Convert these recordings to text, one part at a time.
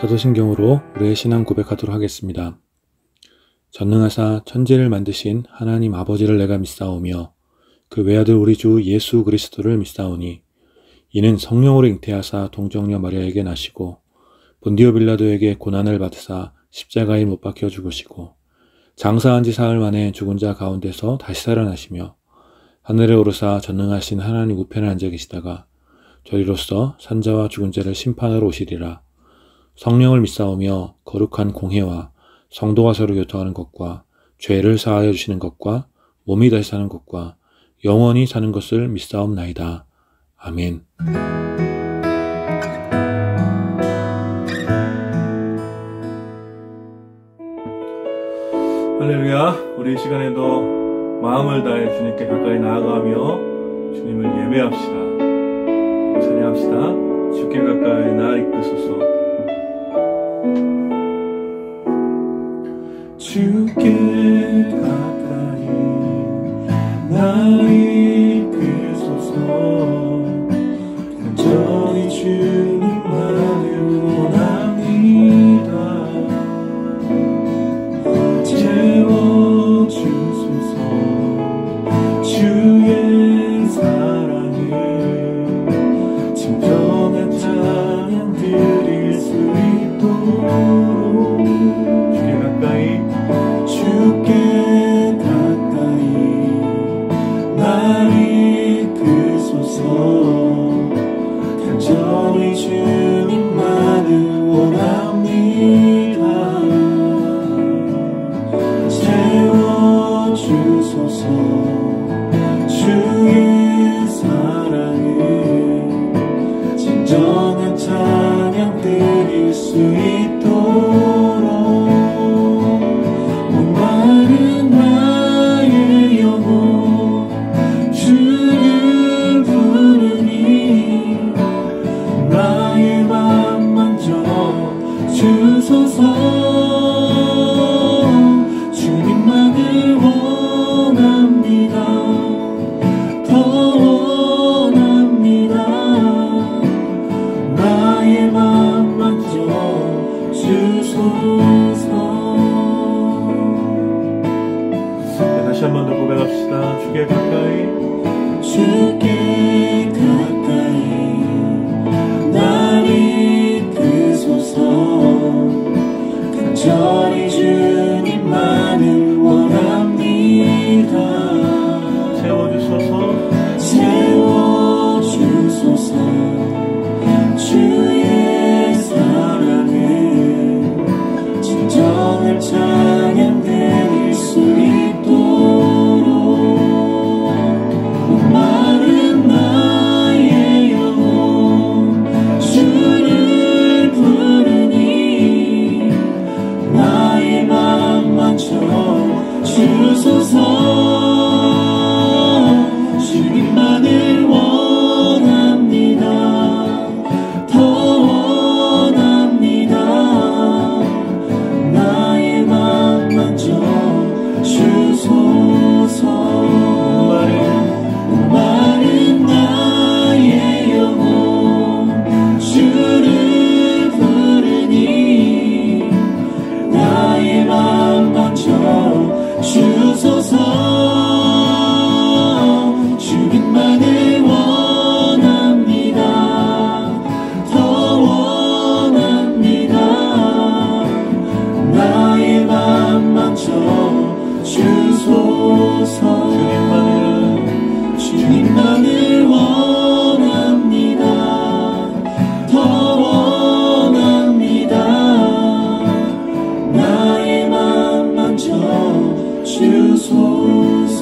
사도신경으로 우리의 신앙 고백하도록 하겠습니다. 전능하사 천지를 만드신 하나님 아버지를 내가 믿사오며 그 외아들 우리 주 예수 그리스도를 믿사오니 이는 성령으로 잉태하사 동정녀 마리아에게 나시고 본디오 빌라도에게 고난을 받으사 십자가에 못 박혀 죽으시고 장사한 지 사흘 만에 죽은 자 가운데서 다시 살아나시며 하늘에 오르사 전능하신 하나님 우편에 앉아 계시다가 저리로서 산자와 죽은 자를 심판하러 오시리라. 성령을 믿사오며 거룩한 공회와 성도가 서로 교통하는 것과 죄를 사하여 주시는 것과 몸이 다시 사는 것과 영원히 사는 것을 믿사옵나이다. 아멘. 할렐루야. 우리 이 시간에도 마음을 다해 주님께 가까이 나아가며 주님을 예배합시다. 찬양합시다. 주께 가까이 나 이끄소서. 주께 가까이 나 이끄소서. 간절히 주님만을 원합니다. 채워주소서. 주의 사랑을 진정한 찬양 드릴 수 있도록 주께 가까이 날 이끄소서. 간절히 주님만을 원합니다. 채워주소서. 주의 사랑을 진정한 찬양 드릴 수 있도록 주님만을 원합니다. 더 원합니다. 나의 맘 만져 주소서. 네, 다시 한 번 더 고백합시다. 주께 가까이 주께 가까이 날 이끄소서. 간절히 주님만을 원합니다. 채워주소서. 채워주소서. 주의 사랑을 진정한 찬양 드릴 수 있도록 목마른 나의 영혼 주를 부르니 나의 맘 만져 주소서. 주님만을 원합니다. 더 원합니다. 나의 맘 만져 주소서. 목마른 나의 영혼 주를 부르니 나의 맘 만져 주소서. 주님만을 원합니다. 더 원합니다. 나의 맘 만져 주소서. 주님만을 원합니다. 더 원합니다. 나의 맘 만져 주소서.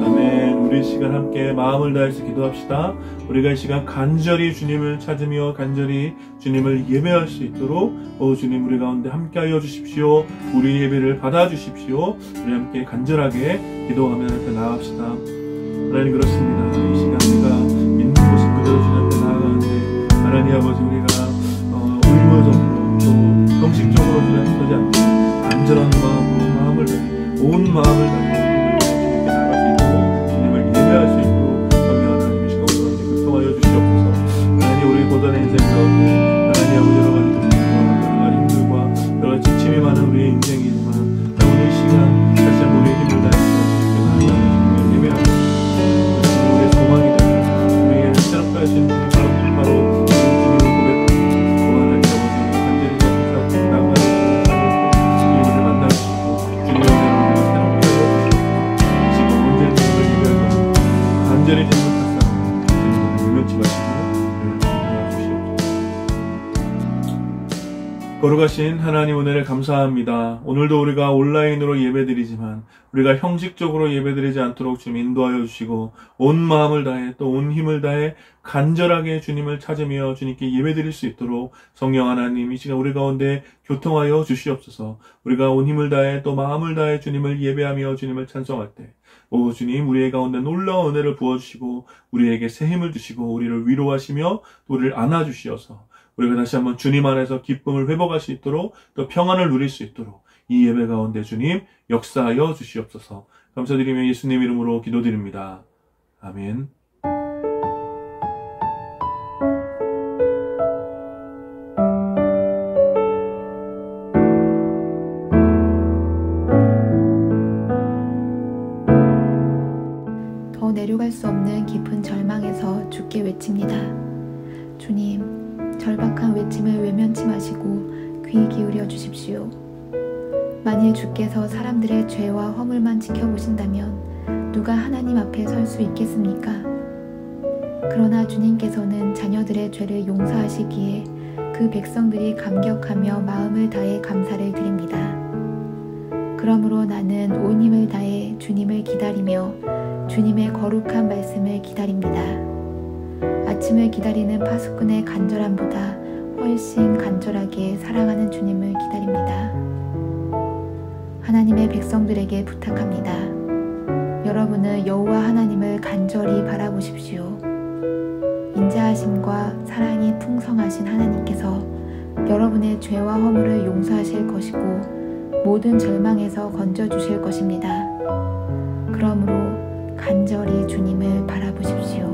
아멘. 우리 이 시간 함께 마음을 다해서 기도합시다. 우리가 이 시간 간절히 주님을 찾으며 간절히 주님을 예배할 수 있도록 주님 우리 가운데 함께하여 주십시오. 우리 예배를 받아주십시오. 우리 함께 간절하게 기도하며 앞에 나아갑시다. 하나님, 그렇습니다. 이 시간 우리가 있는 곳을 그대로 주님 앞에 나아가는데 하나님 아버지, 우리가 의무적으로 또 형식적으로 주님 앞에 서지 않고 간절한 마음으로 마음을 다해 온 마음을 다해 주님께 나아갈 수 있고 주님을 예배할 수 있고 선명한 하나님의 시간 오늘 교통하여 주시옵소서. 하나님, 우리 곧 살아가는 인생 가운데 하나님 아버지 여러 가지 고통과 여러 가지 힘들과 여러 가지 지침이 많은 우리의 인생이지만 오늘 이 시간 다시 한번 우리의 힘을 다해서 주님께 하나님 예배하고 우리의 소망이 되는 우리의 새롭게 하신 바로 주님을 고백하고 또 하나님 아버지 간절히 잡히사 나가는 주님을 만나시고 주님의 우리를 새롭게 하여주시고 지금 언제든지 우리를 예배하고 간절히 생각하사 주님을 유명치 마시고 거룩하신 하나님 은혜를 감사합니다. 오늘도 우리가 온라인으로 예배드리지만 우리가 형식적으로 예배드리지 않도록 좀 인도하여 주시고 온 마음을 다해 또 온 힘을 다해 간절하게 주님을 찾으며 주님께 예배드릴 수 있도록 성령 하나님 이 시간 우리 가운데 교통하여 주시옵소서. 우리가 온 힘을 다해 또 마음을 다해 주님을 예배하며 주님을 찬송할 때 오 주님 우리의 가운데 놀라운 은혜를 부어주시고 우리에게 새 힘을 주시고 우리를 위로하시며 또 우리를 안아주시어서 우리가 다시 한번 주님 안에서 기쁨을 회복할 수 있도록 또 평안을 누릴 수 있도록 이 예배 가운데 주님 역사하여 주시옵소서. 감사드리며 예수님 이름으로 기도드립니다. 아멘. 더 내려갈 수 없는 깊은 절망에서 주께 외칩니다. 주님, 절박한 외침을 외면치 마시고 귀 기울여 주십시오. 만일 주께서 사람들의 죄와 허물만 지켜보신다면 누가 하나님 앞에 설 수 있겠습니까? 그러나 주님께서는 자녀들의 죄를 용서하시기에 그 백성들이 감격하며 마음을 다해 감사를 드립니다. 그러므로 나는 온 힘을 다해 주님을 기다리며 주님의 거룩한 말씀을 기다립니다. 아침을 기다리는 파수꾼의 간절함보다 훨씬 간절하게 사랑하는 주님을 기다립니다. 하나님의 백성들에게 부탁합니다. 여러분은 여호와 하나님을 간절히 바라보십시오. 인자하심과 사랑이 풍성하신 하나님께서 여러분의 죄와 허물을 용서하실 것이고 모든 절망에서 건져주실 것입니다. 그러므로 간절히 주님을 바라보십시오.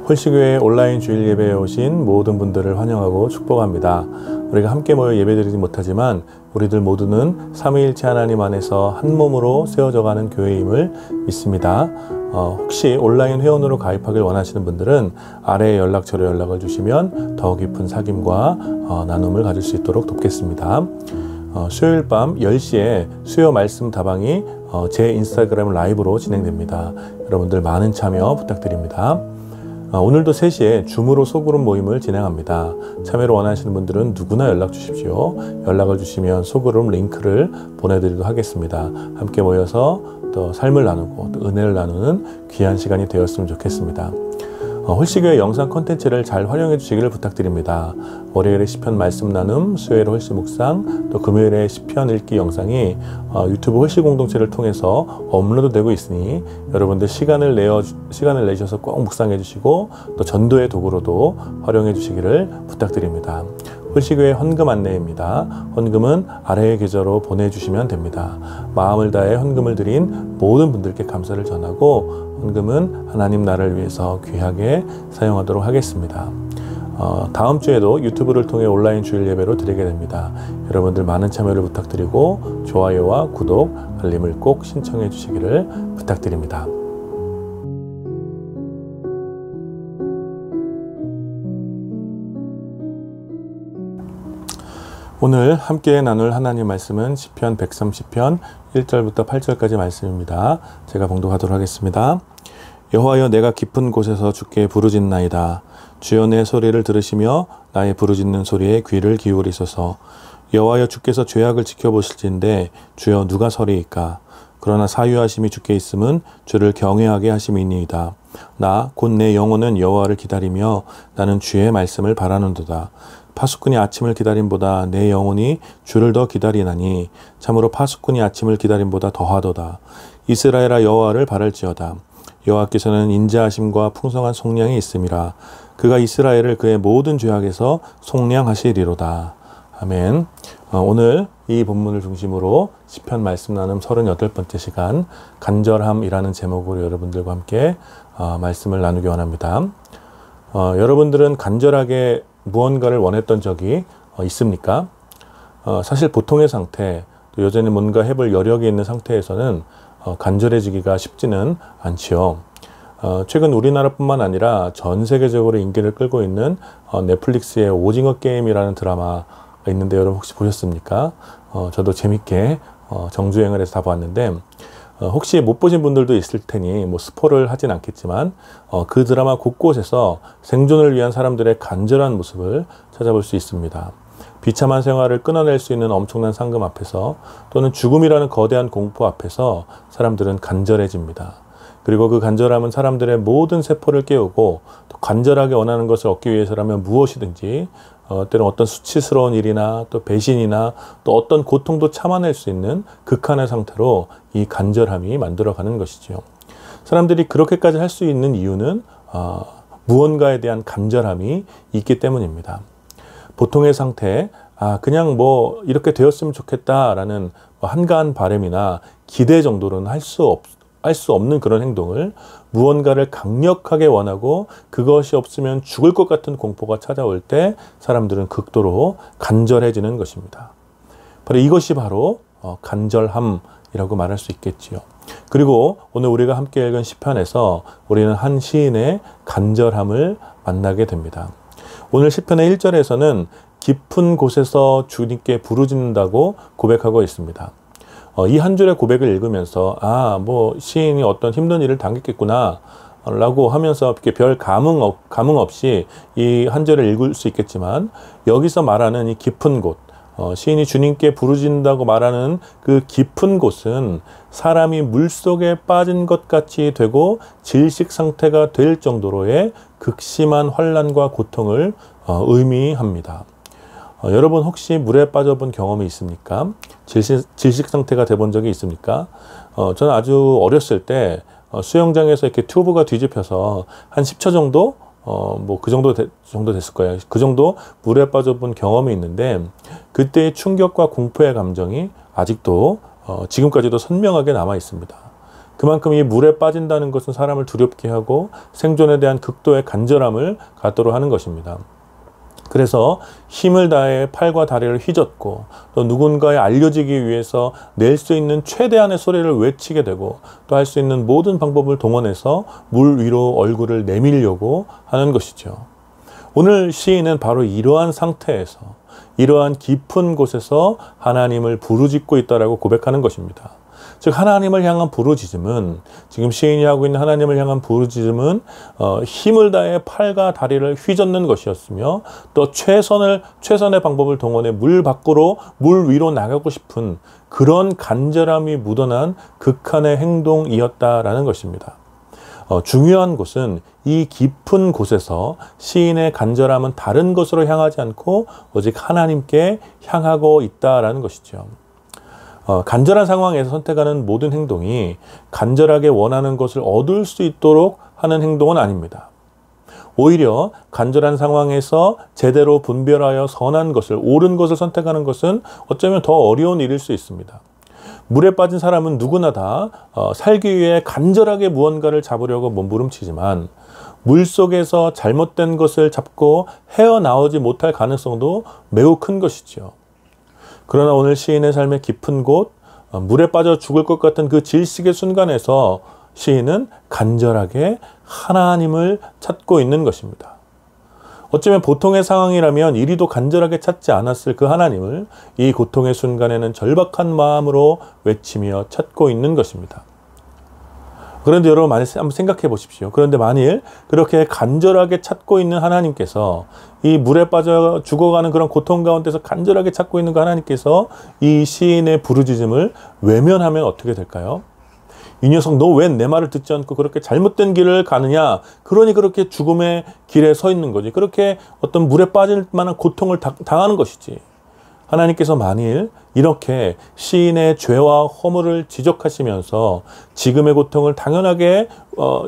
홀시교회 온라인 주일 예배에 오신 모든 분들을 환영하고 축복합니다. 우리가 함께 모여 예배드리지 못하지만 우리들 모두는 삼위일체 하나님 안에서 한 몸으로 세워져가는 교회임을 믿습니다. 혹시 온라인 회원으로 가입하길 원하시는 분들은 아래의 연락처로 연락을 주시면 더 깊은 사귐과 나눔을 가질 수 있도록 돕겠습니다. 수요일 밤 10시에 수요 말씀 다방이 제 인스타그램 라이브로 진행됩니다. 여러분들 많은 참여 부탁드립니다. 오늘도 3시에 줌으로 소그룹 모임을 진행합니다. 참여를 원하시는 분들은 누구나 연락 주십시오. 연락을 주시면 소그룹 링크를 보내드리도록 하겠습니다. 함께 모여서 또 삶을 나누고 또 은혜를 나누는 귀한 시간이 되었으면 좋겠습니다. 홀시교회 영상 콘텐츠를 잘 활용해 주시기를 부탁드립니다. 월요일에 시편 말씀 나눔, 수요일에 홀시 묵상, 또 금요일에 시편 읽기 영상이 유튜브 홀시 공동체를 통해서 업로드 되고 있으니 여러분들 시간을 내셔서 꼭 묵상해 주시고 또 전도의 도구로도 활용해 주시기를 부탁드립니다. 홀시교회 헌금 안내입니다. 헌금은 아래의 계좌로 보내주시면 됩니다. 마음을 다해 헌금을 드린 모든 분들께 감사를 전하고 헌금은 하나님 나라를 위해서 귀하게 사용하도록 하겠습니다. 다음 주에도 유튜브를 통해 온라인 주일 예배로 드리게 됩니다. 여러분들 많은 참여를 부탁드리고 좋아요와 구독, 알림을 꼭 신청해 주시기를 부탁드립니다. 오늘 함께 나눌 하나님 말씀은 시편 130편 1절부터 8절까지 말씀입니다. 제가 봉독하도록 하겠습니다. 여호와여 내가 깊은 곳에서 주께 부르짖나이다. 주여 내 소리를 들으시며 나의 부르짖는 소리에 귀를 기울이소서. 여호와여 주께서 죄악을 지켜보실진데 주여 누가 서리이까. 그러나 사유하심이 주께 있음은 주를 경외하게 하심이니이다. 나 곧 내 영혼은 여호와를 기다리며 나는 주의 말씀을 바라는도다. 파수꾼이 아침을 기다림보다 내 영혼이 주를 더 기다리나니 참으로 파수꾼이 아침을 기다림보다 더하도다. 이스라엘아 여호와를 바랄지어다. 여호와께서는 인자하심과 풍성한 속량이 있음이라. 그가 이스라엘을 그의 모든 죄악에서 속량하시리로다. 아멘. 오늘 이 본문을 중심으로 시편 말씀 나눔 38번째 시간 간절함이라는 제목으로 여러분들과 함께 말씀을 나누기 원합니다. 여러분들은 간절하게 무언가를 원했던 적이 있습니까? 사실 보통의 상태, 또 여전히 뭔가 해볼 여력이 있는 상태에서는 간절해지기가 쉽지는 않지요. 최근 우리나라뿐만 아니라 전 세계적으로 인기를 끌고 있는 넷플릭스의 오징어 게임이라는 드라마가 있는데 여러분 혹시 보셨습니까? 저도 재밌게 정주행을 해서 다 봤는데 혹시 못 보신 분들도 있을 테니 뭐 스포를 하진 않겠지만 그 드라마 곳곳에서 생존을 위한 사람들의 간절한 모습을 찾아볼 수 있습니다. 비참한 생활을 끊어낼 수 있는 엄청난 상금 앞에서 또는 죽음이라는 거대한 공포 앞에서 사람들은 간절해집니다. 그리고 그 간절함은 사람들의 모든 세포를 깨우고 또 간절하게 원하는 것을 얻기 위해서라면 무엇이든지 때로는 어떤 수치스러운 일이나 또 배신이나 또 어떤 고통도 참아낼 수 있는 극한의 상태로 이 간절함이 만들어가는 것이죠. 사람들이 그렇게까지 할 수 있는 이유는 무언가에 대한 간절함이 있기 때문입니다. 보통의 상태, 그냥 뭐 이렇게 되었으면 좋겠다라는 한가한 바람이나 기대 정도로는 할 수 없는 그런 행동을 무언가를 강력하게 원하고 그것이 없으면 죽을 것 같은 공포가 찾아올 때 사람들은 극도로 간절해지는 것입니다. 이것이 바로 간절함이라고 말할 수 있겠지요. 그리고 오늘 우리가 함께 읽은 시편에서 우리는 한 시인의 간절함을 만나게 됩니다. 오늘 시편의 1절에서는 깊은 곳에서 주님께 부르짖는다고 고백하고 있습니다. 이 한 줄의 고백을 읽으면서 뭐 시인이 어떤 힘든 일을 당했겠구나 라고 하면서 이렇게 별 감흥 없이 이 한 절을 읽을 수 있겠지만 여기서 말하는 이 깊은 곳, 시인이 주님께 부르짖는다고 말하는 그 깊은 곳은 사람이 물속에 빠진 것 같이 되고 질식 상태가 될 정도로의 극심한 환난과 고통을 의미합니다. 여러분 혹시 물에 빠져본 경험이 있습니까? 질식 상태가 돼본 적이 있습니까? 저는 아주 어렸을 때 수영장에서 이렇게 튜브가 뒤집혀서 한 10초 정도 뭐 그 정도 됐을 거예요. 그 정도 물에 빠져본 경험이 있는데 그때의 충격과 공포의 감정이 아직도 지금까지도 선명하게 남아 있습니다. 그만큼 이 물에 빠진다는 것은 사람을 두렵게 하고 생존에 대한 극도의 간절함을 갖도록 하는 것입니다. 그래서 힘을 다해 팔과 다리를 휘젓고 또 누군가에 알려지기 위해서 낼 수 있는 최대한의 소리를 외치게 되고 또 할 수 있는 모든 방법을 동원해서 물 위로 얼굴을 내밀려고 하는 것이죠. 오늘 시인은 바로 이러한 상태에서 이러한 깊은 곳에서 하나님을 부르짖고 있다라고 고백하는 것입니다. 즉 하나님을 향한 부르짖음은 지금 시인이 하고 있는 하나님을 향한 부르짖음은 힘을 다해 팔과 다리를 휘젓는 것이었으며 또 최선의 방법을 동원해 물 위로 나가고 싶은 그런 간절함이 묻어난 극한의 행동이었다라는 것입니다. 중요한 것은 이 깊은 곳에서 시인의 간절함은 다른 것으로 향하지 않고 오직 하나님께 향하고 있다라는 것이죠. 간절한 상황에서 선택하는 모든 행동이 간절하게 원하는 것을 얻을 수 있도록 하는 행동은 아닙니다. 오히려 간절한 상황에서 제대로 분별하여 선한 것을, 옳은 것을 선택하는 것은 어쩌면 더 어려운 일일 수 있습니다. 물에 빠진 사람은 누구나 다 살기 위해 간절하게 무언가를 잡으려고 몸부림치지만 물속에서 잘못된 것을 잡고 헤어나오지 못할 가능성도 매우 큰 것이죠. 그러나 오늘 시인의 삶의 깊은 곳, 물에 빠져 죽을 것 같은 그 질식의 순간에서 시인은 간절하게 하나님을 찾고 있는 것입니다. 어쩌면 보통의 상황이라면 이리도 간절하게 찾지 않았을 그 하나님을 이 고통의 순간에는 절박한 마음으로 외치며 찾고 있는 것입니다. 그런데 여러분 한번 생각해 보십시오. 그런데 만일 그렇게 간절하게 찾고 있는 하나님께서 이 물에 빠져 죽어가는 그런 고통 가운데서 간절하게 찾고 있는 그 하나님께서 이 시인의 부르짖음을 외면하면 어떻게 될까요? 이 녀석 너 왜 내 말을 듣지 않고 그렇게 잘못된 길을 가느냐? 그러니 그렇게 죽음의 길에 서 있는 거지. 그렇게 어떤 물에 빠질 만한 고통을 당하는 것이지. 하나님께서 만일 이렇게 시인의 죄와 허물을 지적하시면서 지금의 고통을 당연하게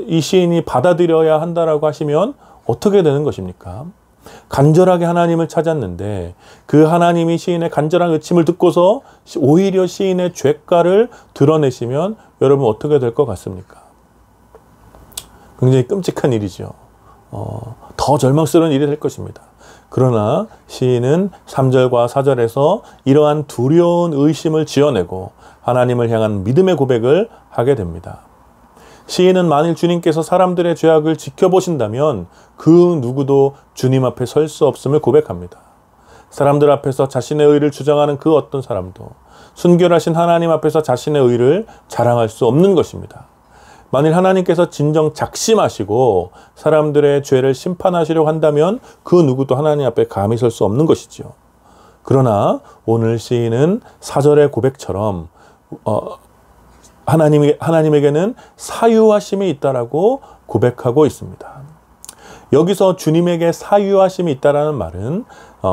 이 시인이 받아들여야 한다라고 하시면 어떻게 되는 것입니까? 간절하게 하나님을 찾았는데 그 하나님이 시인의 간절한 외침을 듣고서 오히려 시인의 죄가를 드러내시면 여러분 어떻게 될 것 같습니까? 굉장히 끔찍한 일이죠. 더 절망스러운 일이 될 것입니다. 그러나 시인은 3절과 4절에서 이러한 두려운 의심을 지어내고 하나님을 향한 믿음의 고백을 하게 됩니다. 시인은 만일 주님께서 사람들의 죄악을 지켜보신다면 그 누구도 주님 앞에 설 수 없음을 고백합니다. 사람들 앞에서 자신의 의를 주장하는 그 어떤 사람도 순결하신 하나님 앞에서 자신의 의를 자랑할 수 없는 것입니다. 만일 하나님께서 진정 작심하시고 사람들의 죄를 심판하시려고 한다면 그 누구도 하나님 앞에 감히 설 수 없는 것이지요. 그러나 오늘 시인은 4절의 고백처럼 하나님에게는 사유하심이 있다라고 고백하고 있습니다. 여기서 주님에게 사유하심이 있다라는 말은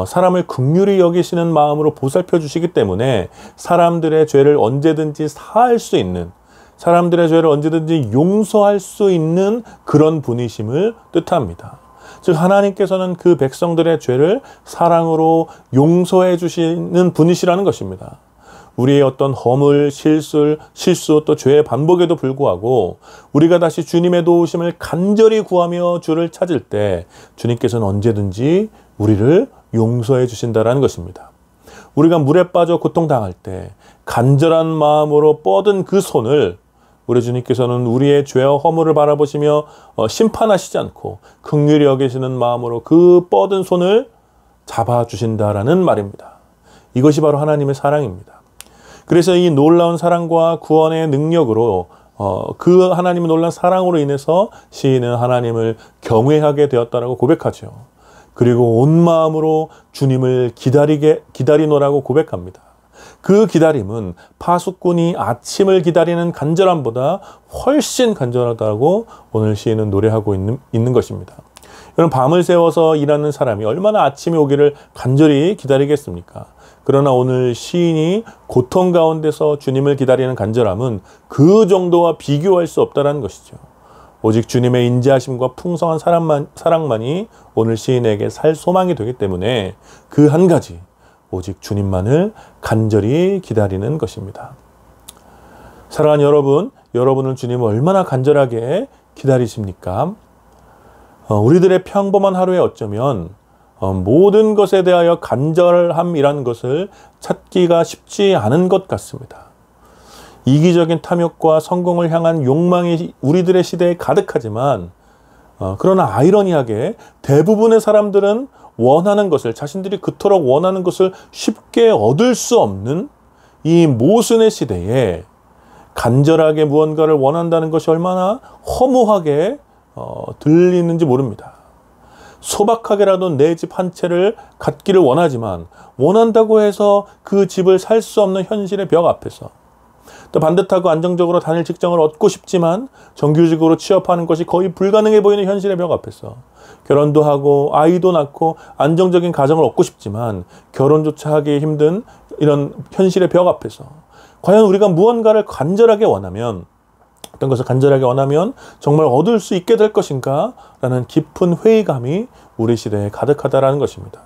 사람을 긍휼히 여기시는 마음으로 보살펴 주시기 때문에 사람들의 죄를 언제든지 사할 수 있는, 사람들의 죄를 언제든지 용서할 수 있는 그런 분이심을 뜻합니다. 즉 하나님께서는 그 백성들의 죄를 사랑으로 용서해 주시는 분이시라는 것입니다. 우리의 어떤 허물, 실수 또 죄의 반복에도 불구하고 우리가 다시 주님의 도우심을 간절히 구하며 주를 찾을 때 주님께서는 언제든지 우리를 용서해 주신다는 것입니다. 우리가 물에 빠져 고통당할 때 간절한 마음으로 뻗은 그 손을 우리 주님께서는 우리의 죄와 허물을 바라보시며 심판하시지 않고 긍휼히 여기시는 마음으로 그 뻗은 손을 잡아주신다라는 말입니다. 이것이 바로 하나님의 사랑입니다. 그래서 이 놀라운 사랑과 구원의 능력으로 그 하나님의 놀라운 사랑으로 인해서 시인은 하나님을 경외하게 되었다라고 고백하죠. 그리고 온 마음으로 주님을 기다리노라고 고백합니다. 그 기다림은 파수꾼이 아침을 기다리는 간절함보다 훨씬 간절하다고 오늘 시인은 노래하고 있는 것입니다. 여러분, 밤을 새워서 일하는 사람이 얼마나 아침이 오기를 간절히 기다리겠습니까? 그러나 오늘 시인이 고통 가운데서 주님을 기다리는 간절함은 그 정도와 비교할 수 없다는 것이죠. 오직 주님의 인자하심과 풍성한 사랑만이 오늘 시인에게 살 소망이 되기 때문에 그 한 가지, 오직 주님만을 간절히 기다리는 것입니다. 사랑하는 여러분, 여러분은 주님을 얼마나 간절하게 기다리십니까? 우리들의 평범한 하루에 어쩌면 모든 것에 대하여 간절함이라는 것을 찾기가 쉽지 않은 것 같습니다. 이기적인 탐욕과 성공을 향한 욕망이 우리들의 시대에 가득하지만 그러나 아이러니하게 대부분의 사람들은 원하는 것을, 자신들이 그토록 원하는 것을 쉽게 얻을 수 없는 이 모순의 시대에 간절하게 무언가를 원한다는 것이 얼마나 허무하게 들리는지 모릅니다. 소박하게라도 내 집 한 채를 갖기를 원하지만 원한다고 해서 그 집을 살 수 없는 현실의 벽 앞에서, 또 반듯하고 안정적으로 다닐 직장을 얻고 싶지만 정규직으로 취업하는 것이 거의 불가능해 보이는 현실의 벽 앞에서, 결혼도 하고 아이도 낳고 안정적인 가정을 얻고 싶지만 결혼조차 하기 힘든 이런 현실의 벽 앞에서 과연 우리가 무언가를 간절하게 원하면, 어떤 것을 간절하게 원하면 정말 얻을 수 있게 될 것인가? 라는 깊은 회의감이 우리 시대에 가득하다라는 것입니다.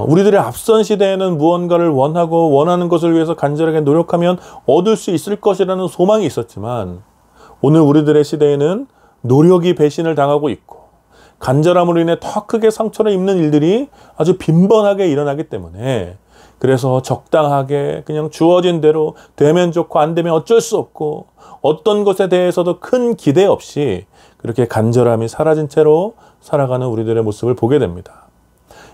우리들의 앞선 시대에는 무언가를 원하고 원하는 것을 위해서 간절하게 노력하면 얻을 수 있을 것이라는 소망이 있었지만, 오늘 우리들의 시대에는 노력이 배신을 당하고 있고 간절함으로 인해 더 크게 상처를 입는 일들이 아주 빈번하게 일어나기 때문에, 그래서 적당하게 그냥 주어진 대로 되면 좋고 안 되면 어쩔 수 없고 어떤 것에 대해서도 큰 기대 없이 그렇게 간절함이 사라진 채로 살아가는 우리들의 모습을 보게 됩니다.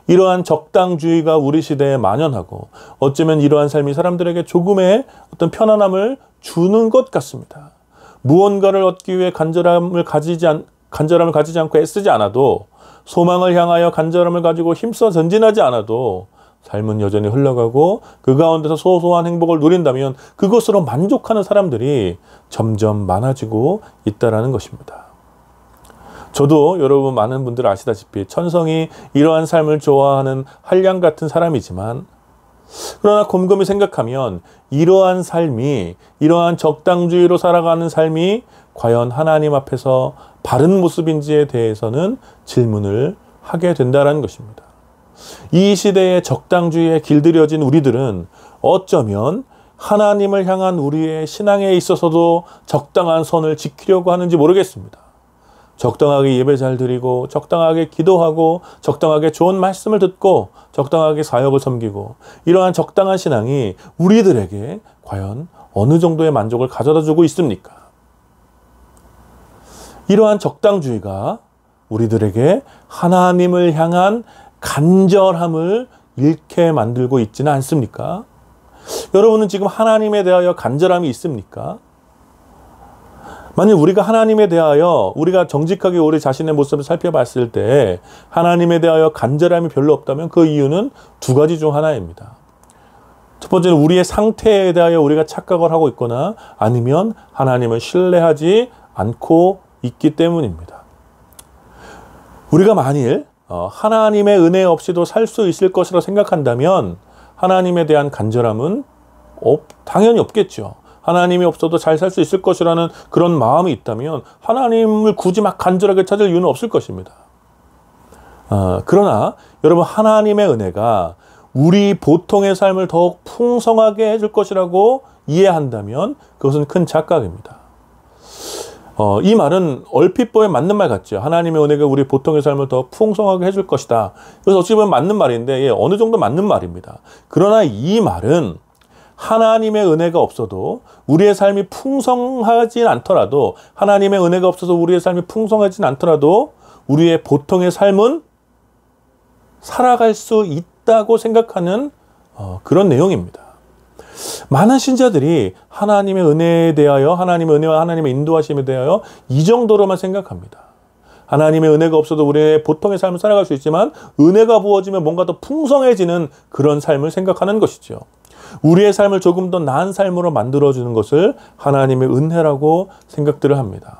이러한 적당주의가 우리 시대에 만연하고 어쩌면 이러한 삶이 사람들에게 조금의 어떤 편안함을 주는 것 같습니다. 무언가를 얻기 위해 간절함을 가지지 않고 애쓰지 않아도, 소망을 향하여 간절함을 가지고 힘써 전진하지 않아도 삶은 여전히 흘러가고 그 가운데서 소소한 행복을 누린다면 그것으로 만족하는 사람들이 점점 많아지고 있다는 것입니다. 저도 여러분 많은 분들 아시다시피 천성이 이러한 삶을 좋아하는 한량 같은 사람이지만 그러나 곰곰이 생각하면 이러한 삶이, 이러한 적당주의로 살아가는 삶이 과연 하나님 앞에서 바른 모습인지에 대해서는 질문을 하게 된다는 것입니다. 이 시대에 적당주의에 길들여진 우리들은 어쩌면 하나님을 향한 우리의 신앙에 있어서도 적당한 선을 지키려고 하는지 모르겠습니다. 적당하게 예배 잘 드리고, 적당하게 기도하고, 적당하게 좋은 말씀을 듣고, 적당하게 사역을 섬기고, 이러한 적당한 신앙이 우리들에게 과연 어느 정도의 만족을 가져다 주고 있습니까? 이러한 적당주의가 우리들에게 하나님을 향한 간절함을 잃게 만들고 있지는 않습니까? 여러분은 지금 하나님에 대하여 간절함이 있습니까? 만약 우리가 하나님에 대하여 우리가 정직하게 우리 자신의 모습을 살펴봤을 때 하나님에 대하여 간절함이 별로 없다면 그 이유는 두 가지 중 하나입니다. 첫 번째는 우리의 상태에 대하여 우리가 착각을 하고 있거나 아니면 하나님을 신뢰하지 않고 있기 때문입니다. 우리가 만일 하나님의 은혜 없이도 살 수 있을 것이라고 생각한다면 하나님에 대한 간절함은 당연히 없겠죠. 하나님이 없어도 잘 살 수 있을 것이라는 그런 마음이 있다면 하나님을 굳이 막 간절하게 찾을 이유는 없을 것입니다. 그러나 여러분, 하나님의 은혜가 우리 보통의 삶을 더욱 풍성하게 해줄 것이라고 이해한다면 그것은 큰 착각입니다. 이 말은 얼핏 보면 맞는 말 같죠. 하나님의 은혜가 우리 보통의 삶을 더 풍성하게 해줄 것이다. 그래서 어찌 보면 맞는 말인데 어느 정도 맞는 말입니다. 그러나 이 말은 하나님의 은혜가 없어도 우리의 삶이 풍성하진 않더라도, 하나님의 은혜가 없어서 우리의 삶이 풍성하진 않더라도 우리의 보통의 삶은 살아갈 수 있다고 생각하는 그런 내용입니다. 많은 신자들이 하나님의 은혜에 대하여, 하나님의 은혜와 하나님의 인도하심에 대하여 이 정도로만 생각합니다. 하나님의 은혜가 없어도 우리의 보통의 삶을 살아갈 수 있지만 은혜가 부어지면 뭔가 더 풍성해지는 그런 삶을 생각하는 것이죠. 우리의 삶을 조금 더 나은 삶으로 만들어주는 것을 하나님의 은혜라고 생각들을 합니다.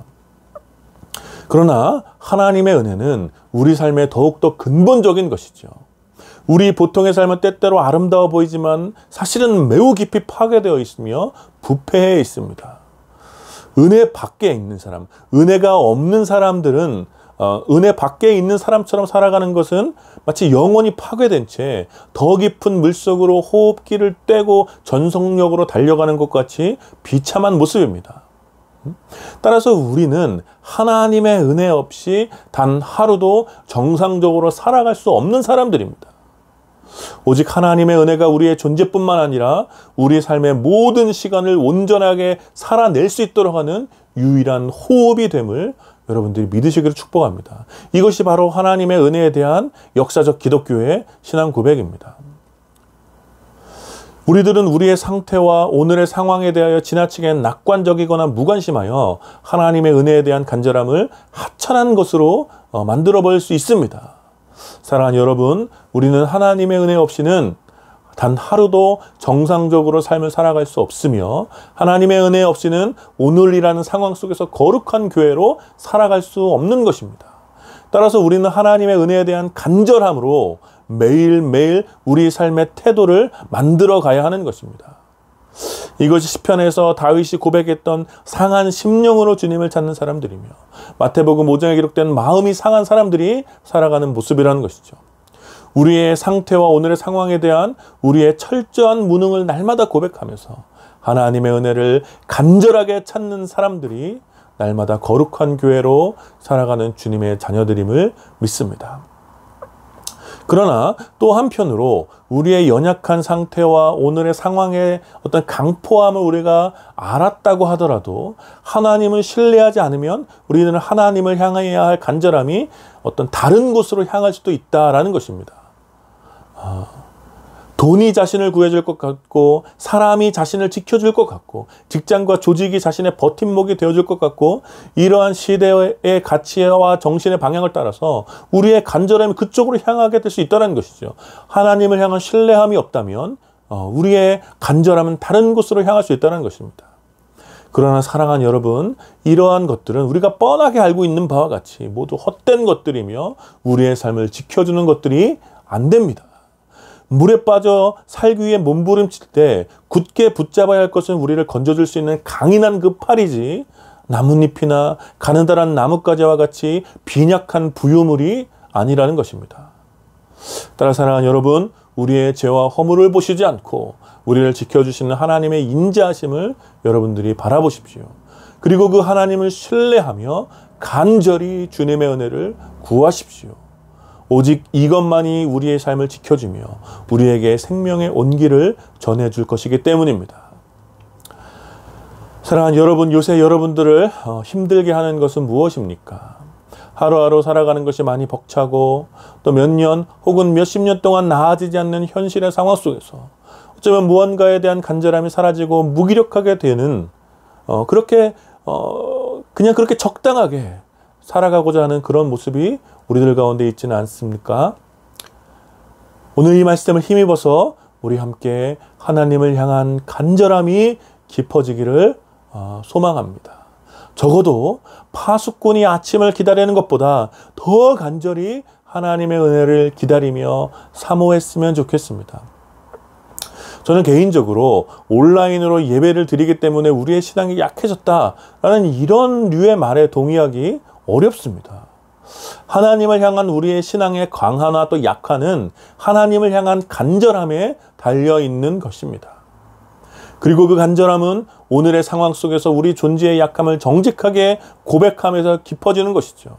그러나 하나님의 은혜는 우리 삶에 더욱더 근본적인 것이죠. 우리 보통의 삶은 때때로 아름다워 보이지만 사실은 매우 깊이 파괴되어 있으며 부패해 있습니다. 은혜 밖에 있는 사람, 은혜가 없는 사람들은 은혜 밖에 있는 사람처럼 살아가는 것은 마치 영혼이 파괴된 채 더 깊은 물속으로 호흡기를 떼고 전속력으로 달려가는 것 같이 비참한 모습입니다. 따라서 우리는 하나님의 은혜 없이 단 하루도 정상적으로 살아갈 수 없는 사람들입니다. 오직 하나님의 은혜가 우리의 존재뿐만 아니라 우리 삶의 모든 시간을 온전하게 살아낼 수 있도록 하는 유일한 호흡이 됨을 여러분들이 믿으시기를 축복합니다. 이것이 바로 하나님의 은혜에 대한 역사적 기독교의 신앙 고백입니다. 우리들은 우리의 상태와 오늘의 상황에 대하여 지나치게 낙관적이거나 무관심하여 하나님의 은혜에 대한 간절함을 하찮은 것으로 만들어버릴 수 있습니다. 사랑하는 여러분, 우리는 하나님의 은혜 없이는 단 하루도 정상적으로 삶을 살아갈 수 없으며 하나님의 은혜 없이는 오늘이라는 상황 속에서 거룩한 교회로 살아갈 수 없는 것입니다. 따라서 우리는 하나님의 은혜에 대한 간절함으로 매일매일 우리 삶의 태도를 만들어 가야 하는 것입니다. 이것이 시편에서 다윗이 고백했던 상한 심령으로 주님을 찾는 사람들이며 마태복음 5장에 기록된 마음이 상한 사람들이 살아가는 모습이라는 것이죠. 우리의 상태와 오늘의 상황에 대한 우리의 철저한 무능을 날마다 고백하면서 하나님의 은혜를 간절하게 찾는 사람들이 날마다 거룩한 교회로 살아가는 주님의 자녀들임을 믿습니다. 그러나 또 한편으로 우리의 연약한 상태와 오늘의 상황의 어떤 강포함을 우리가 알았다고 하더라도 하나님을 신뢰하지 않으면 우리는 하나님을 향해야 할 간절함이 어떤 다른 곳으로 향할 수도 있다라는 것입니다. 돈이 자신을 구해줄 것 같고 사람이 자신을 지켜줄 것 같고 직장과 조직이 자신의 버팀목이 되어줄 것 같고 이러한 시대의 가치와 정신의 방향을 따라서 우리의 간절함이 그쪽으로 향하게 될 수 있다는 것이죠. 하나님을 향한 신뢰함이 없다면 우리의 간절함은 다른 곳으로 향할 수 있다는 것입니다. 그러나 사랑하는 여러분, 이러한 것들은 우리가 뻔하게 알고 있는 바와 같이 모두 헛된 것들이며 우리의 삶을 지켜주는 것들이 안 됩니다. 물에 빠져 살기 위해 몸부림칠 때 굳게 붙잡아야 할 것은 우리를 건져줄 수 있는 강인한 그 팔이지, 나뭇잎이나 가느다란 나뭇가지와 같이 빈약한 부유물이 아니라는 것입니다. 따라 사랑하는 여러분, 우리의 죄와 허물을 보시지 않고 우리를 지켜주시는 하나님의 인자하심을 여러분들이 바라보십시오. 그리고 그 하나님을 신뢰하며 간절히 주님의 은혜를 구하십시오. 오직 이것만이 우리의 삶을 지켜주며 우리에게 생명의 온기를 전해줄 것이기 때문입니다. 사랑하는 여러분, 요새 여러분들을 힘들게 하는 것은 무엇입니까? 하루하루 살아가는 것이 많이 벅차고 또 몇 년 혹은 몇십 년 동안 나아지지 않는 현실의 상황 속에서 어쩌면 무언가에 대한 간절함이 사라지고 무기력하게 되는 그냥 그렇게 적당하게 살아가고자 하는 그런 모습이 우리들 가운데 있지는 않습니까? 오늘 이 말씀을 힘입어서 우리 함께 하나님을 향한 간절함이 깊어지기를 소망합니다. 적어도 파수꾼이 아침을 기다리는 것보다 더 간절히 하나님의 은혜를 기다리며 사모했으면 좋겠습니다. 저는 개인적으로 온라인으로 예배를 드리기 때문에 우리의 신앙이 약해졌다라는 이런 류의 말에 동의하기 어렵습니다. 하나님을 향한 우리의 신앙의 강화나 또 약화는 하나님을 향한 간절함에 달려있는 것입니다. 그리고 그 간절함은 오늘의 상황 속에서 우리 존재의 약함을 정직하게 고백하면서 깊어지는 것이죠.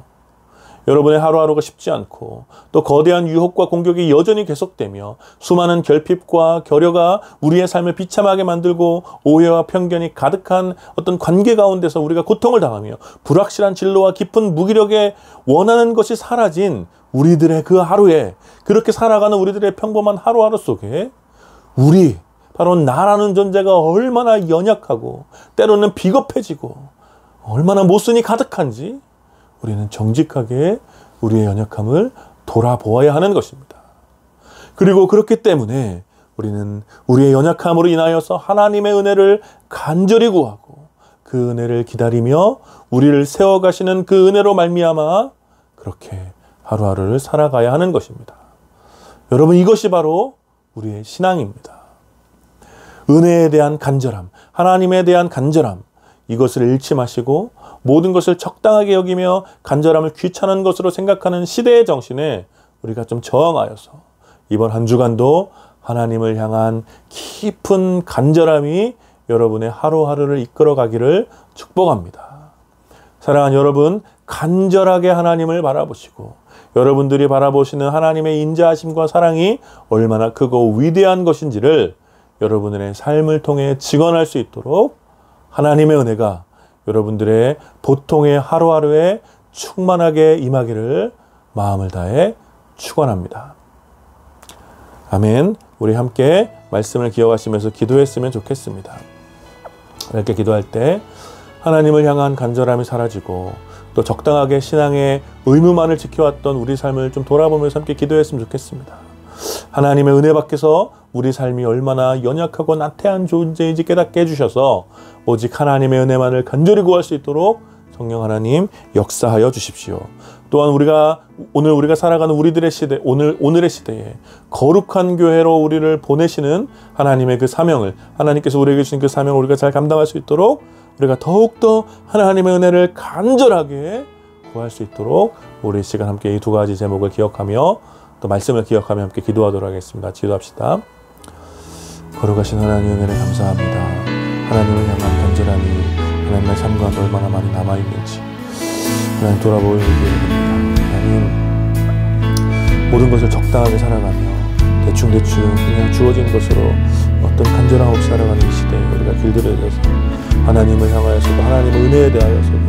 여러분의 하루하루가 쉽지 않고 또 거대한 유혹과 공격이 여전히 계속되며 수많은 결핍과 결여가 우리의 삶을 비참하게 만들고 오해와 편견이 가득한 어떤 관계 가운데서 우리가 고통을 당하며 불확실한 진로와 깊은 무기력에 원하는 것이 사라진 우리들의 그 하루에, 그렇게 살아가는 우리들의 평범한 하루하루 속에 바로 나라는 존재가 얼마나 연약하고 때로는 비겁해지고 얼마나 모순이 가득한지 우리는 정직하게 우리의 연약함을 돌아보아야 하는 것입니다. 그리고 그렇기 때문에 우리는 우리의 연약함으로 인하여서 하나님의 은혜를 간절히 구하고 그 은혜를 기다리며 우리를 세워가시는 그 은혜로 말미암아 그렇게 하루하루를 살아가야 하는 것입니다. 여러분, 이것이 바로 우리의 신앙입니다. 은혜에 대한 간절함, 하나님에 대한 간절함, 이것을 잃지 마시고 모든 것을 적당하게 여기며 간절함을 귀찮은 것으로 생각하는 시대의 정신에 우리가 좀 저항하여서 이번 한 주간도 하나님을 향한 깊은 간절함이 여러분의 하루하루를 이끌어가기를 축복합니다. 사랑하는 여러분, 간절하게 하나님을 바라보시고 여러분들이 바라보시는 하나님의 인자하심과 사랑이 얼마나 크고 위대한 것인지를 여러분의 삶을 통해 증언할 수 있도록 하나님의 은혜가 여러분들의 보통의 하루하루에 충만하게 임하기를 마음을 다해 축원합니다. 아멘. 우리 함께 말씀을 기억하시면서 기도했으면 좋겠습니다. 이렇게 기도할 때 하나님을 향한 간절함이 사라지고 또 적당하게 신앙의 의무만을 지켜왔던 우리 삶을 좀 돌아보면서 함께 기도했으면 좋겠습니다. 하나님의 은혜 밖에서 우리 삶이 얼마나 연약하고 나태한 존재인지 깨닫게 해주셔서 오직 하나님의 은혜만을 간절히 구할 수 있도록 성령 하나님 역사하여 주십시오. 또한 오늘 우리가 살아가는 우리들의 시대, 오늘의 시대에 거룩한 교회로 우리를 보내시는 하나님의 그 사명을, 하나님께서 우리에게 주신 그 사명을 우리가 잘 감당할 수 있도록 우리가 더욱더 하나님의 은혜를 간절하게 구할 수 있도록 우리 시간 함께 이 두 가지 제목을 기억하며 또 말씀을 기억하며 함께 기도하도록 하겠습니다. 기도합시다. 거룩하신 하나님 은혜를 감사합니다. 하나님을 향한 간절함이 하나님의 삶 가운데 얼마나 많이 남아있는지 하나님 돌아보게 됩니다. 하나님, 모든 것을 적당하게 살아가며 대충대충 그냥 주어진 것으로 어떤 간절함 없이 살아가는 이 시대에 우리가 길들여져서 하나님을 향하여서도 하나님의 은혜에 대하여서도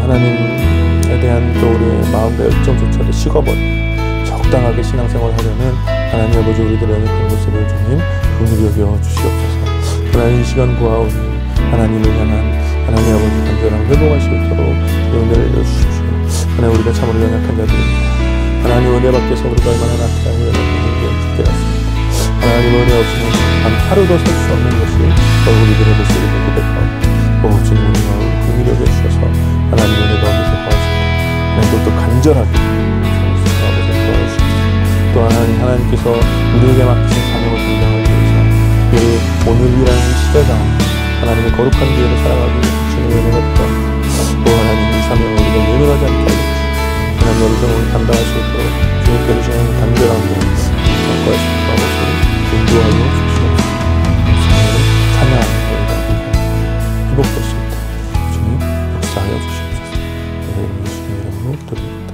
하나님에 대한 또 우리의 마음과 열정조차도 식어버리고 적당하게 신앙생활을 하려는 하나님 아버지 우리들의 연약한 모습을 주님 긍휼히 여겨 주시옵소서. 하나님, 이 시간 구하오니 하나님을 향한 하나님 아버지 간절함 회복할 수 있도록 은혜를 내려주십시오. 하나님, 우리가 참으로 연약한 자들입니다. 하나님 은혜 밖에서 우리가 얼마나 나타나고 연약한지 깨닫습니다. 하나님 은혜 없이는 단 하루도 살 수 없는 것이 우리들의 모습을 고백하고 주님 우리 마음을 긍휼히 여겨 주셔서 하나님 은혜 가운데서 구하시고 하나님 또 간절하게 또 하나님 하나님께서 우리에게 맡기신 사명을 감당하기 위해서 특별히 오늘이라는 시대 가운데 하나님의 거룩한 기회를 살아가기 위해서 주님의 은혜가 필요합니다. 또 하나님 이 사명을 우리가 예민하지 않게 하여 주시고 하나님 여러분을 감당할 수 있도록 주님께 주시는 간절함으로 평가할 수 있도록 아버지 인도하여 주시옵소서. 주님을 찬양하는 저희가 회복될 수 있도록 주님 역사하여 주시옵소서. 예수님의 이름으로 기도드립니다.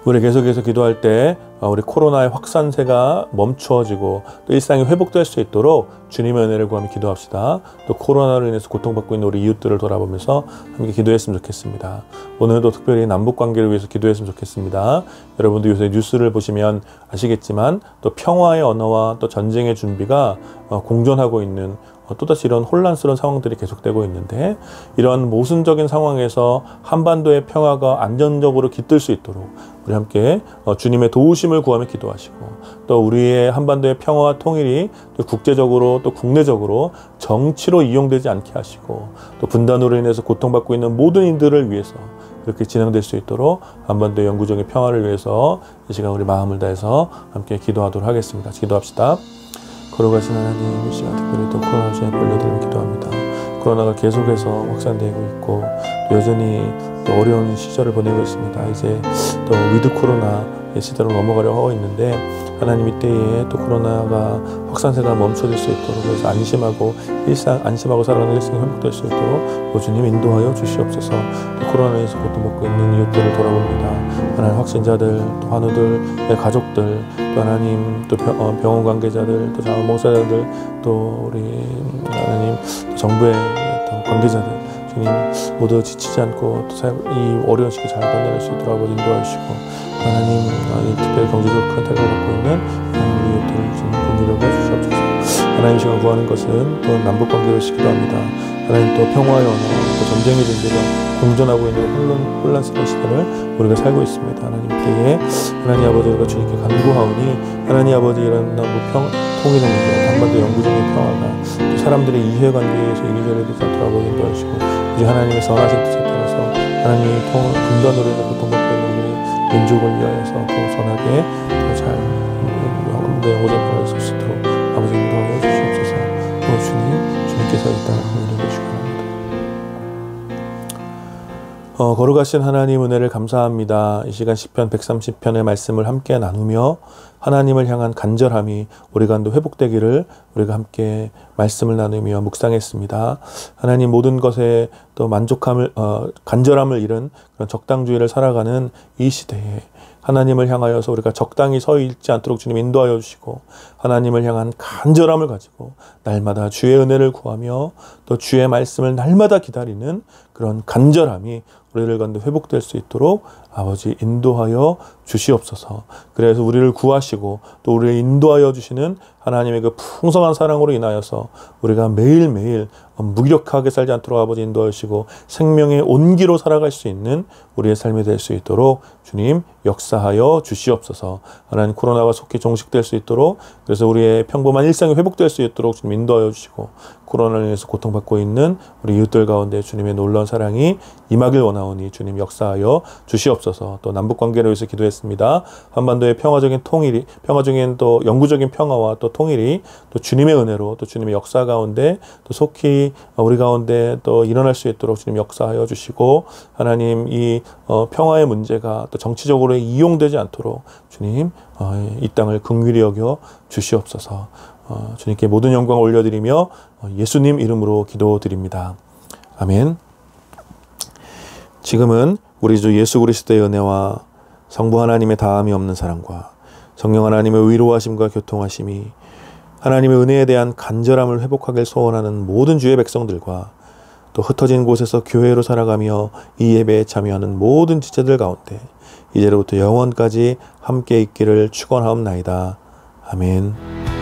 우리 계속해서 기도할 때 우리 코로나의 확산세가 멈추어지고 또 일상이 회복될 수 있도록 주님의 은혜를 구하며 기도합시다. 또 코로나로 인해서 고통받고 있는 우리 이웃들을 돌아보면서 함께 기도했으면 좋겠습니다. 오늘도 특별히 남북관계를 위해서 기도했으면 좋겠습니다. 여러분도 요새 뉴스를 보시면 아시겠지만 또 평화의 언어와 또 전쟁의 준비가 공존하고 있는 또다시 이런 혼란스러운 상황들이 계속되고 있는데 이러한 모순적인 상황에서 한반도의 평화가 안전적으로 깃들 수 있도록 우리 함께 주님의 도우심을 구하며 기도하시고 또 우리의 한반도의 평화와 통일이 또 국제적으로 또 국내적으로 정치로 이용되지 않게 하시고 또 분단으로 인해서 고통받고 있는 모든 이들을 위해서 그렇게 진행될 수 있도록 한반도의 영구적인 평화를 위해서 이 시간 우리 마음을 다해서 함께 기도하도록 하겠습니다. 기도합시다. 걸어가신 하나님, 이 시간 특별히 또 코로나 주에 올려드리며 기도합니다. 코로나가 계속해서 확산되고 있고 또 여전히 또 어려운 시절을 보내고 있습니다. 이제 또 위드 코로나의 시대로 넘어가려고 하고 있는데 하나님 이때에 또 코로나가 확산세가 멈춰질 수 있도록 그래서 안심하고 살아가는 일생이 회복될 수 있도록 주님 인도하여 주시옵소서. 또 코로나에서 고통받고 있는 이웃들을 돌아봅니다. 하나님 확진자들, 또 환우들의 가족들, 또 하나님 또 병원 관계자들, 또 자원봉사자들, 또 우리 하나님 또 정부의 어떤 관계자들 주님 모두 지치지 않고 또 이 어려운 시기 잘 견뎌낼 수 있도록 아버지 인도하여 주시고 하나님 이 특별히 경제적으로 큰 타격을 받고 있는 우리 이웃들을 주님 긍휼하게 해주시옵소서. 하나님 시간 구하는 것은 또 남북관계를 시기도 합니다. 하나님 또 평화의 언어, 또 전쟁의 준비가 공존하고 있는 혼란스러운 시대를 우리가 살고 있습니다. 하나님 때에 하나님 아버지 우리가 주님께 간구하오니 하나님 아버지 이런 남북 통일의 문제, 한반도 영구적인 평화가 또 사람들의 이해관계에서 이리저리 되지 않도록 아버지 인도하시고 이제 하나님의 선하신 뜻에 따라서 하나님이 분단으로 인해 고통받고 있는 우리 민족을 위하여서 더 선하게 더잘 한반도 영구적인 평화가 있을 수 있도록 아버지 인도하여 주시옵소서. 또 주님께서 이 땅을 긍휼히 여기시기 바랍니다. 거룩하신 하나님 은혜를 감사합니다. 이 시간 시편 130편의 말씀을 함께 나누며 하나님을 향한 간절함이 우리 가운데 회복되기를 우리가 함께 말씀을 나누며 묵상했습니다. 하나님 모든 것에 또 간절함을 잃은 그런 적당주의를 살아가는 이 시대에 하나님을 향하여서 우리가 적당히 서 있지 않도록 주님 인도하여 주시고 하나님을 향한 간절함을 가지고 날마다 주의 은혜를 구하며 또 주의 말씀을 날마다 기다리는 그런 간절함이 우리를 가운데 회복될 수 있도록 아버지 인도하여 주시옵소서. 그래서 우리를 구하시고 또 우리를 인도하여 주시는 하나님의 그 풍성한 사랑으로 인하여서 우리가 매일매일 무기력하게 살지 않도록 아버지 인도하여 주시고 생명의 온기로 살아갈 수 있는 우리의 삶이 될 수 있도록 주님 역사하여 주시옵소서. 하나님 코로나가 속히 종식될 수 있도록 그래서 우리의 평범한 일상이 회복될 수 있도록 주님 인도하여 주시고 코로나로 인해서 고통받고 있는 우리 이웃들 가운데 주님의 놀라운 사랑이 임하길 원하오니 주님 역사하여 주시옵소서. 또 남북관계를 위해서 기도했습니다. 한반도의 평화적인 또 영구적인 평화와 또 통일이 또 주님의 은혜로 또 주님의 역사 가운데 또 속히 우리 가운데 또 일어날 수 있도록 주님 역사하여 주시고 하나님 이 평화의 문제가 또 정치적으로 이용되지 않도록 주님 이 땅을 긍휼히 여겨 주시옵소서. 주님께 모든 영광을 올려드리며 예수님 이름으로 기도드립니다. 아멘. 지금은 우리 주 예수 그리스도의 은혜와 성부 하나님의 다함이 없는 사랑과 성령 하나님의 위로하심과 교통하심이 하나님의 은혜에 대한 간절함을 회복하길 소원하는 모든 주의 백성들과 또 흩어진 곳에서 교회로 살아가며 이 예배에 참여하는 모든 지체들 가운데 이제로부터 영원까지 함께 있기를 축원하옵나이다. 아멘.